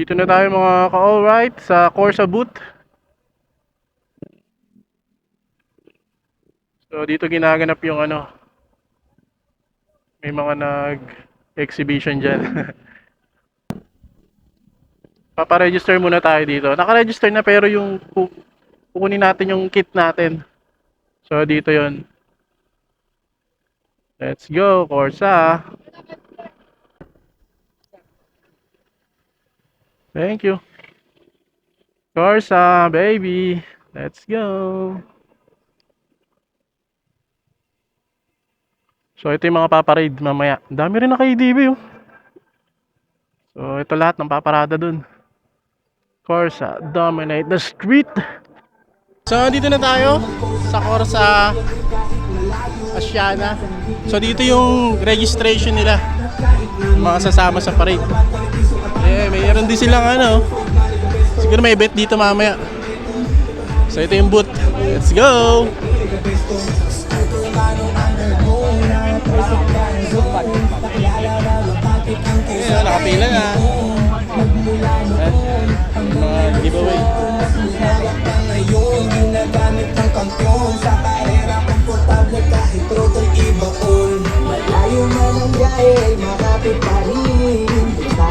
Dito na tayo mga ka-alright sa Corsa booth. So dito ginaganap yung may mga nag-exhibition dyan. Paparegister muna tayo dito. Nakaregister na pero yung kukunin natin yung kit natin. So dito yon. Let's go, Corsa. Thank you. Corsa, baby. Let's go. So ito yung mga paparade mamaya. Dami rin naka-ADB oh. So ito lahat ng paparada dun. Corsa, dominate the street. So dito na tayo sa Corsa Asiana. So dito yung registration nila. Yung mga sasama sa parade. Mayroon din silang siguro may bet dito mamaya. So ito yung booth. Let's go! Nakapila na. Mga giveaway.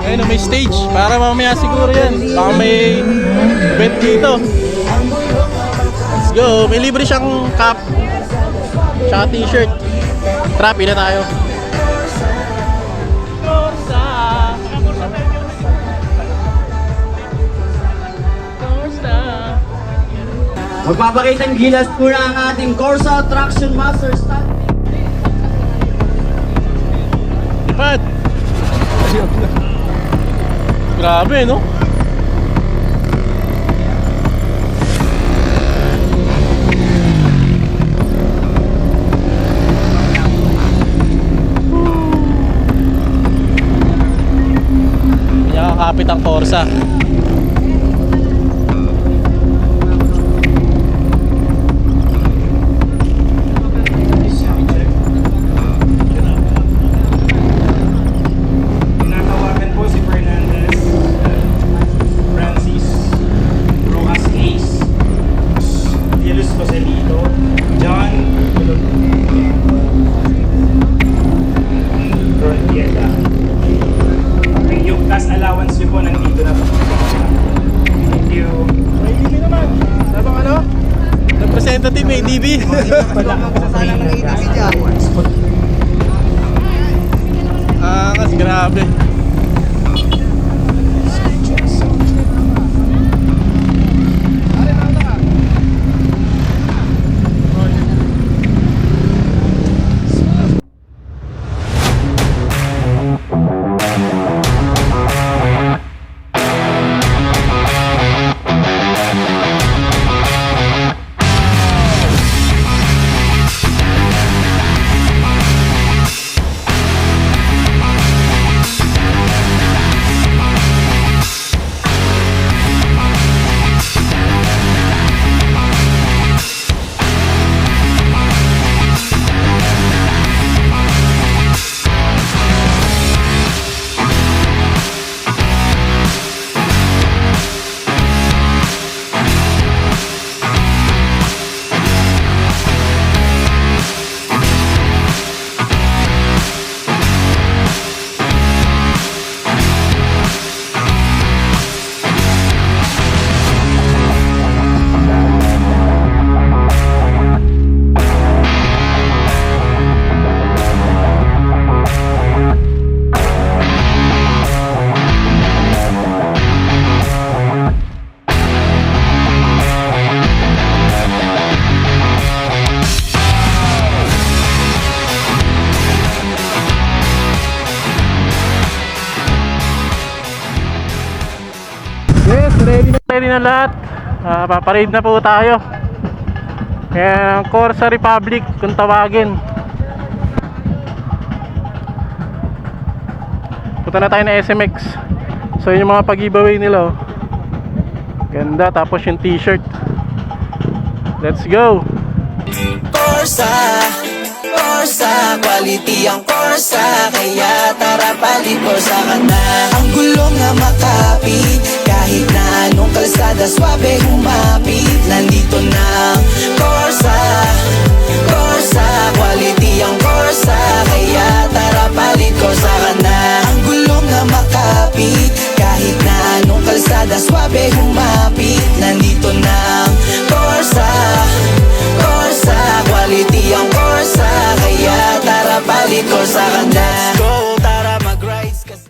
Ayun, may stage. Para mamaya siguro yan. Baka may event dito. Let's go. May libre siyang cap. Tsaka t-shirt. Trap, na tayo. Magpapakitang gilas po na ang ating Corsa Traction Master Stand. Lipad! Grabe, no? Nakakapit ang Corsa. Representative may DB. Kasi grabe. Ready na lahat. Paparade na po tayo. Kaya Corsa Republic kung tawagin. Punta na tayo na SMX. So yun yung mga pag-giveaway nila. Ganda, tapos yung t-shirt. Let's go. Corsa, Corsa, quality ang Corsa. Kaya tara palit Corsa ka na. Ang gulong na makapit Kahit na anong kalsada, swabe humapit. Nandito na ang Corsa, Corsa, quality ang Corsa. Kaya tara palit Corsa ka na. Ang gulong na makapit, kahit na anong kalsada, swabe humapit. Nandito na ang Corsa, Corsa, quality ang Corsa. Kaya tara palit Corsa ka na. Let's go, tara mag-rides kasi.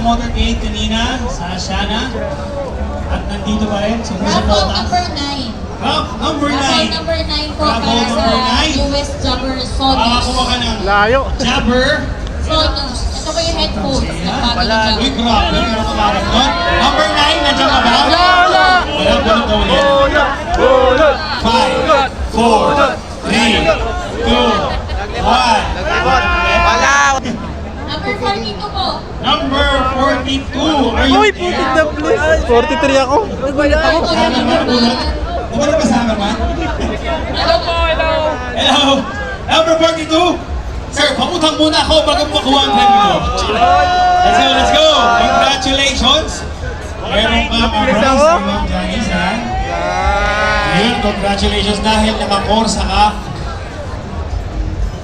motorcade kanina sa Shana. At nandito pa rin. So, Raffle number 9. Number 9. Raffle number 9 po Raffle para number sa 9. US Jabber Sonos. Makakuha ka ng Layo. Jabber. Sonos. Ito po yung headphones na bago na Uy, Jabber. grabe. Meron ka parang nun. Number 9, nandiyan ka ba? Wala! Wala, ganun daw ulit. Bola! Bola! 5, 4, 3, 2, 1. Number 42 po. Number 42. Are you Uy, there? putik na please. 43 ako. Nagulat ako. Ito yung number 1. Di ba nagkasama man? Hello po, hello. Hello! Number 42! Sir, pamutang muna ako bago makuha ang premyo mo. Let's go, let's go! Congratulations! Meron pa ang Napilis prize ako. ni Ma'am Janice, ha? Yun, congratulations dahil nakakorsa ka.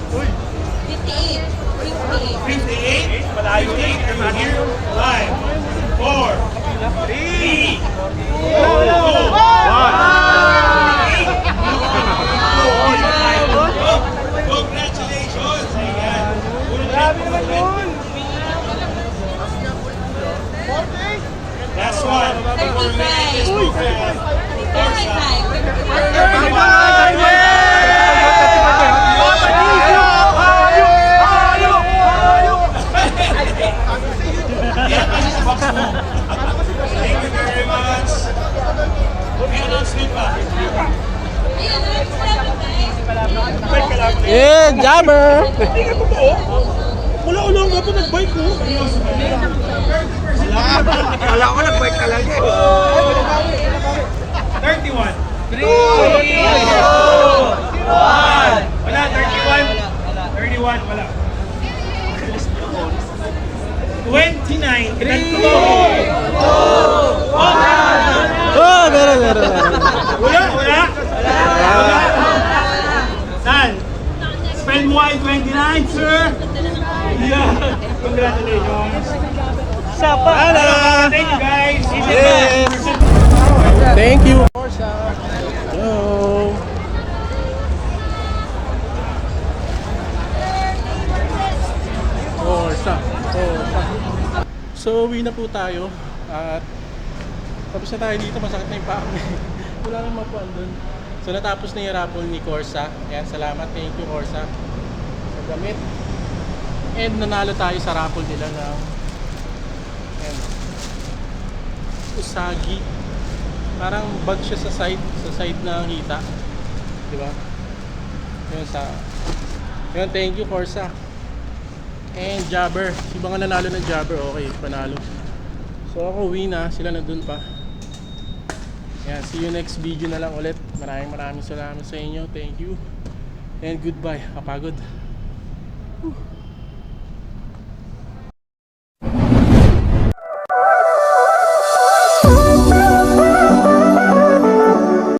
58. 58. 58? Malayo na here. 5, 4, 3, 2, 1. Congratulations! Ayan. Grabe naman yun! Last one. Before we end this program. 35. Yan kasi sa box mo. Thank you very much. May announcement pa. Ayun, salamat guys. Yeah, Jabber! Wala nga po nag-bike ko. Wala ko nag-bike ka lang eh. 31. 3, 2, 1. Wala, 31. Thank you guys. Thank you. Corsa. Go. Corsa. Corsa. So, uwi na po tayo. At tapos na tayo dito. Masakit na yung paa ko. Wala nang mapuan dun. So, natapos na yung raffle ni Corsa. Ayan, salamat. Thank you, Corsa. Sa gamit. And nanalo tayo sa raffle nila ng ayan, Usagi. Parang bag siya sa side ng hita. Di ba? Yun yun, thank you Corsa. And Jabber. Si mga nanalo ng Jabber, okay, panalo. So ako uwi na, sila nandun pa. Yan, see you next video na lang ulit. Maraming salamat sa inyo. Thank you. And goodbye. Kapagod.